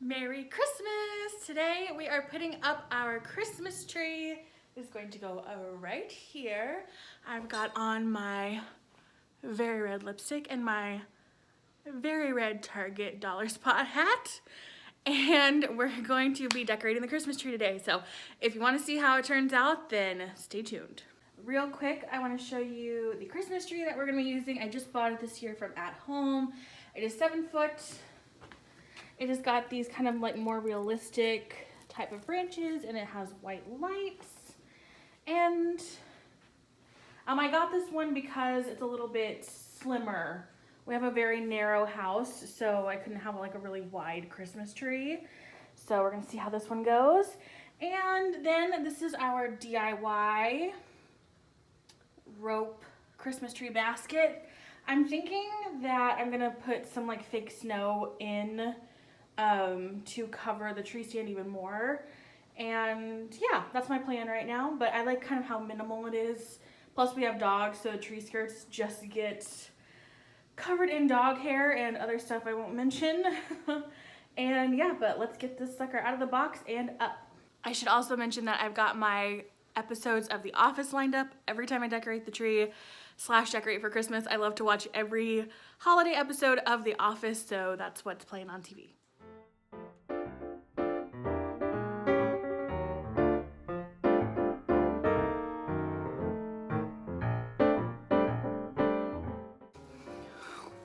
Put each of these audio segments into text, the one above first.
Merry Christmas! Today we are putting up our Christmas tree. It's going to go right here. I've got on my very red lipstick and my very red Target dollar spot hat. And we're going to be decorating the Christmas tree today. So if you want to see how it turns out, then stay tuned. Real quick, I want to show you the Christmas tree that we're going to be using. I just bought it this year from At Home. It is 7 foot. It has got these kind of like more realistic type of branches, and it has white lights. And I got this one because it's a little bit slimmer. We have a very narrow house, so I couldn't have like a really wide Christmas tree. So we're gonna see how this one goes. And then this is our DIY rope Christmas tree basket. I'm thinking that I'm gonna put some like fake snow in to cover the tree stand even more. And yeah, that's my plan right now, but I like kind of how minimal it is. Plus we have dogs, so the tree skirts just get covered in dog hair and other stuff I won't mention. And yeah, but let's get this sucker out of the box and up. I should also mention that I've got my episodes of The Office lined up. Every time I decorate the tree / decorate for Christmas, I love to watch every holiday episode of The Office, so that's what's playing on TV.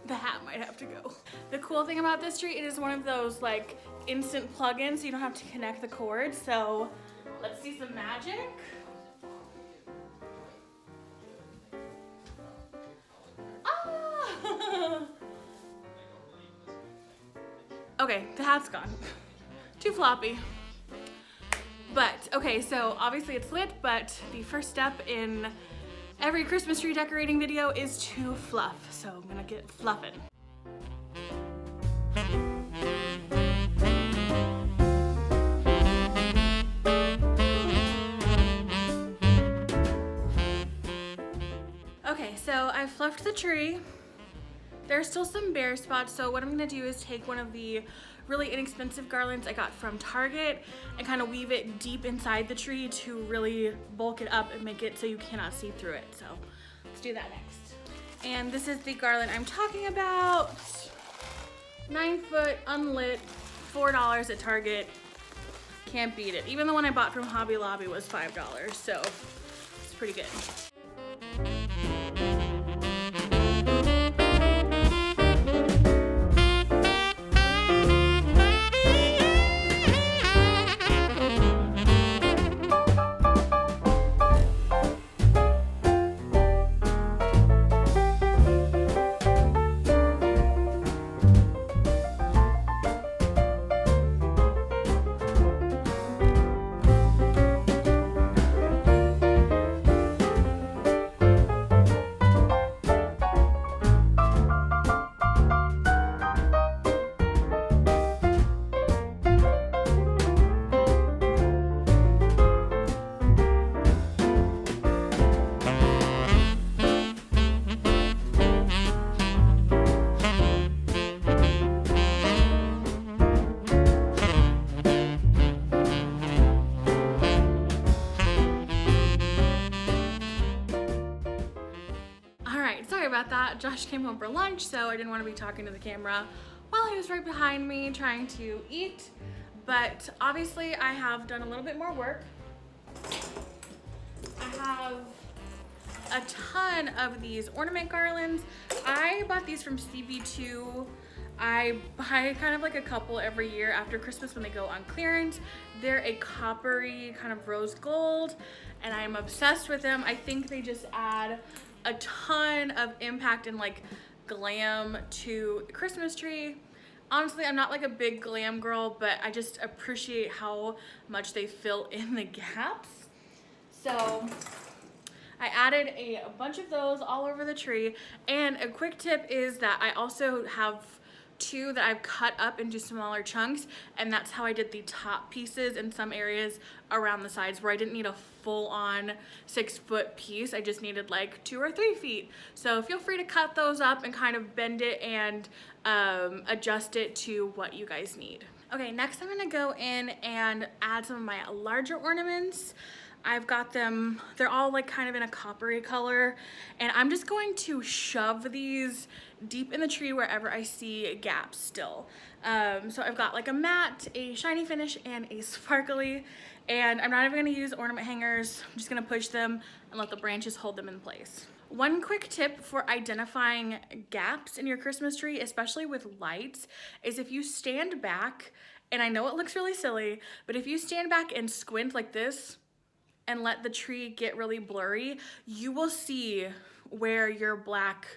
The hat might have to go. The cool thing about this tree, it is one of those like instant plug-ins, so you don't have to connect the cord. So let's see some magic. Ah! Okay, the hat's gone. Too floppy. But okay, so obviously it's lit, but the first step in every Christmas tree decorating video is to fluff, so I'm gonna get fluffing. Okay, so I fluffed the tree. There's still some bare spots, so what I'm gonna do is take one of the really inexpensive garlands I got from Target and kind of weave it deep inside the tree to really bulk it up and make it so you cannot see through it. So let's do that next. And this is the garland I'm talking about. 9 foot, unlit, $4 at Target. Can't beat it. Even the one I bought from Hobby Lobby was $5, so it's pretty good. About that. Josh came home for lunch, so I didn't want to be talking to the camera while he was right behind me trying to eat. But obviously I have done a little bit more work. I have a ton of these ornament garlands. I bought these from CB2. I buy kind of like a couple every year after Christmas when they go on clearance. They're a coppery kind of rose gold, and I'm obsessed with them. I think they just add a ton of impact and like glam to the Christmas tree. Honestly, I'm not like a big glam girl, but I just appreciate how much they fill in the gaps. So I added a bunch of those all over the tree. And a quick tip is that I also have two that I've cut up into smaller chunks, and that's how I did the top pieces in some areas around the sides where I didn't need a full-on 6-foot piece. I just needed like 2 or 3 feet. So feel free to cut those up and kind of bend it and adjust it to what you guys need. Okay, next I'm gonna go in and add some of my larger ornaments. I've got them, they're all like kind of in a coppery color, and I'm just going to shove these deep in the tree wherever I see gaps still. So I've got like a matte, a shiny finish, and a sparkly, and I'm not even gonna use ornament hangers. I'm just gonna push them and let the branches hold them in place. One quick tip for identifying gaps in your Christmas tree, especially with lights, is if you stand back, and I know it looks really silly, but if you stand back and squint like this, and let the tree get really blurry, you will see where your black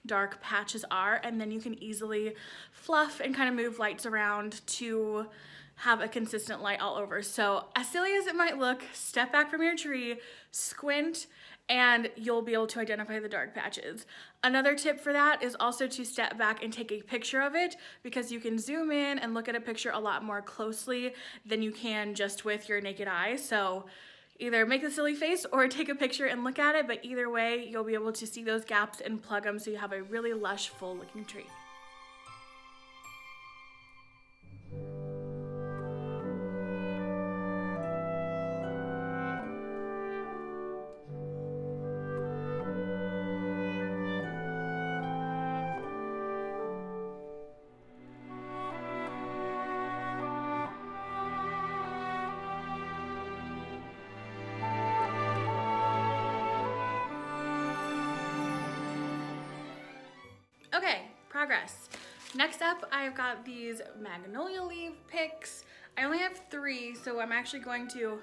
dark patches are, and then you can easily fluff and kind of move lights around to have a consistent light all over. So as silly as it might look, step back from your tree, squint, and you'll be able to identify the dark patches. Another tip for that is also to step back and take a picture of it, because you can zoom in and look at a picture a lot more closely than you can just with your naked eye. So either make a silly face or take a picture and look at it, but either way, you'll be able to see those gaps and plug them so you have a really lush, full looking tree. Okay, progress. Next up, I've got these magnolia leaf picks. I only have 3, so I'm actually going to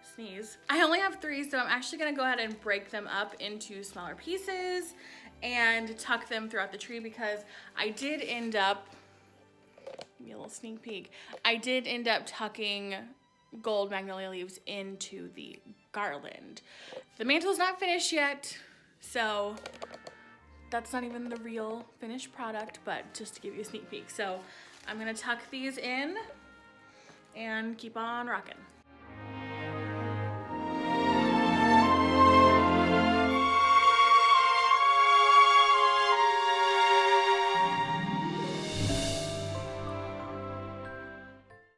sneeze. I only have 3, so I'm actually gonna go ahead and break them up into smaller pieces and tuck them throughout the tree, because I did end up, give me a little sneak peek, I did end up tucking gold magnolia leaves into the garland. The mantle's not finished yet, so that's not even the real finished product, but just to give you a sneak peek. So I'm gonna tuck these in and keep on rocking.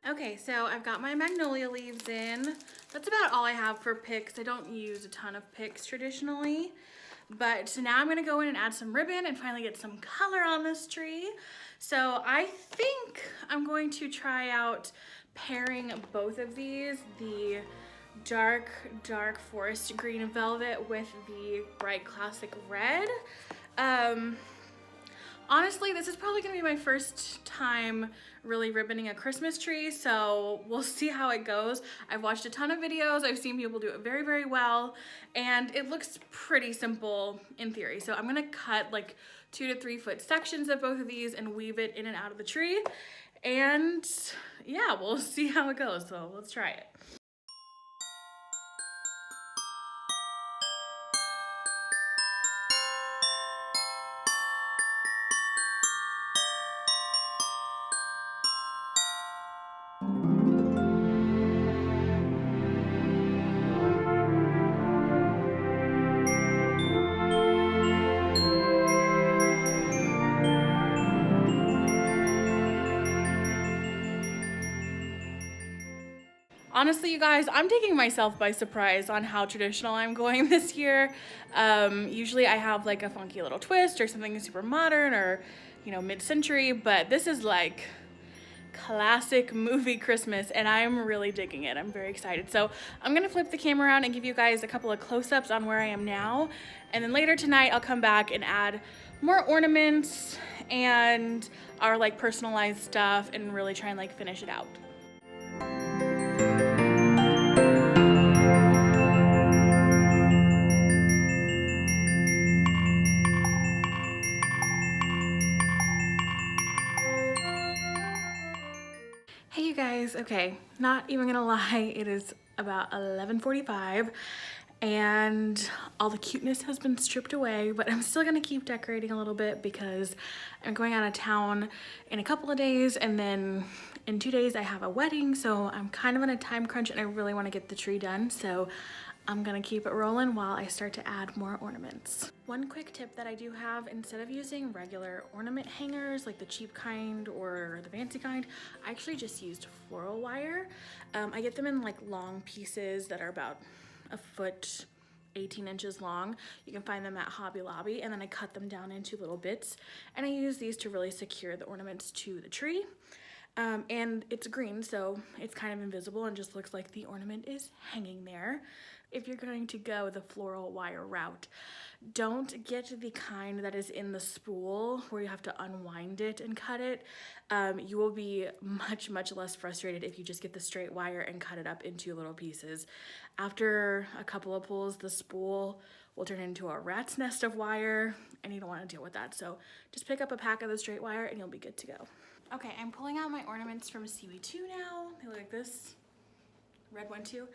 Okay, so I've got my magnolia leaves in. That's about all I have for picks. I don't use a ton of picks traditionally, but now I'm gonna go in and add some ribbon and finally get some color on this tree. So I think I'm going to try out pairing both of these, the dark forest green velvet with the bright classic red. Honestly, this is probably gonna be my first time really ribboning a Christmas tree, so we'll see how it goes. I've watched a ton of videos, I've seen people do it very, very well, and it looks pretty simple in theory. So I'm gonna cut like 2 to 3 foot sections of both of these and weave it in and out of the tree. And yeah, we'll see how it goes, so let's try it. Honestly, you guys, I'm taking myself by surprise on how traditional I'm going this year. Usually I have like a funky little twist or something super modern or, you know, mid-century, but this is like classic movie Christmas, and I'm really digging it. I'm very excited. So I'm gonna flip the camera around and give you guys a couple of close-ups on where I am now, and then later tonight I'll come back and add more ornaments and our like personalized stuff and really try and like finish it out. Hey you guys, okay, not even gonna lie, it is about 11:45 and all the cuteness has been stripped away, but I'm still gonna keep decorating a little bit because I'm going out of town in a couple of days, and then in 2 days I have a wedding, so I'm kind of in a time crunch and I really want to get the tree done, so I'm gonna keep it rolling while I start to add more ornaments. One quick tip that I do have, instead of using regular ornament hangers like the cheap kind or the fancy kind, I actually just used floral wire. I get them in like long pieces that are about a foot, 18 inches long. You can find them at Hobby Lobby, and then I cut them down into little bits, and I use these to really secure the ornaments to the tree. And it's green, so it's kind of invisible and just looks like the ornament is hanging there. If you're going to go the floral wire route, don't get the kind that is in the spool where you have to unwind it and cut it. You will be much less frustrated if you just get the straight wire and cut it up into little pieces. After a couple of pulls, the spool will turn into a rat's nest of wire, and you don't want to deal with that. So just pick up a pack of the straight wire and you'll be good to go. Okay, I'm pulling out my ornaments from CB2 now. They look like this. Red one too.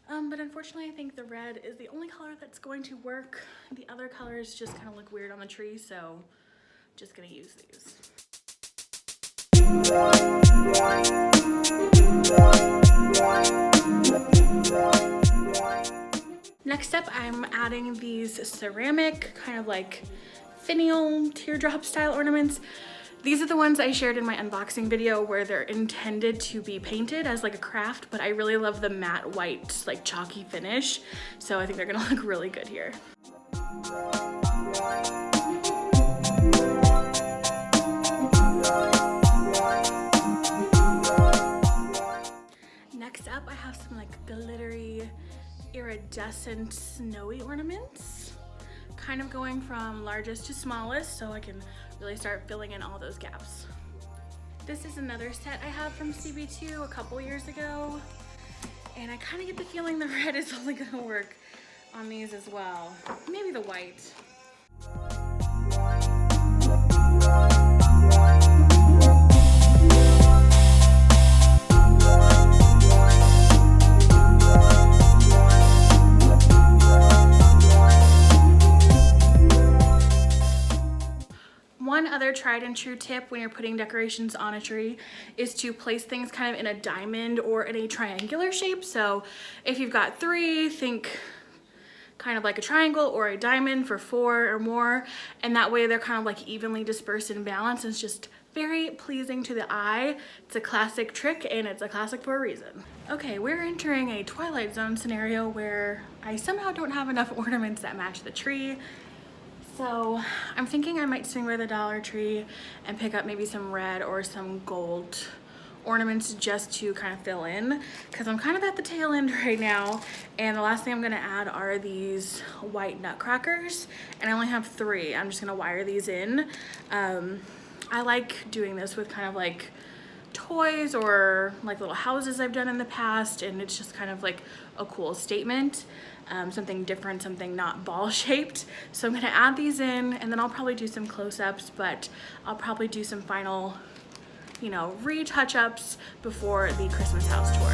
But unfortunately I think the red is the only color that's going to work. The other colors just kind of look weird on the tree, so I'm just gonna use these. Next up, I'm adding these ceramic, kind of like finial teardrop style ornaments. These are the ones I shared in my unboxing video where they're intended to be painted as like a craft, but I really love the matte white, like chalky finish. So I think they're gonna look really good here. Next up, I have some like glittery, iridescent, snowy ornaments. Kind of going from largest to smallest so I can really start filling in all those gaps. This is another set I have from CB2 a couple years ago, and I kind of get the feeling the red is only gonna work on these as well. Maybe the white. One other tried and true tip when you're putting decorations on a tree is to place things kind of in a diamond or in a triangular shape. So if you've got 3, think kind of like a triangle or a diamond for 4 or more, and that way they're kind of like evenly dispersed and balanced. It's just very pleasing to the eye. It's a classic trick, and it's a classic for a reason. Okay, we're entering a Twilight Zone scenario where I somehow don't have enough ornaments that match the tree. So I'm thinking I might swing by the Dollar Tree and pick up maybe some red or some gold ornaments just to kind of fill in, because I'm kind of at the tail end right now, and the last thing I'm gonna add are these white nutcrackers, and I only have 3. I'm just gonna wire these in. I like doing this with kind of like toys or like little houses I've done in the past, and it's just kind of like a cool statement. Something different, something not ball shaped. So I'm gonna add these in, and then I'll probably do some close-ups, but I'll probably do some final, you know, retouch-ups before the Christmas house tour.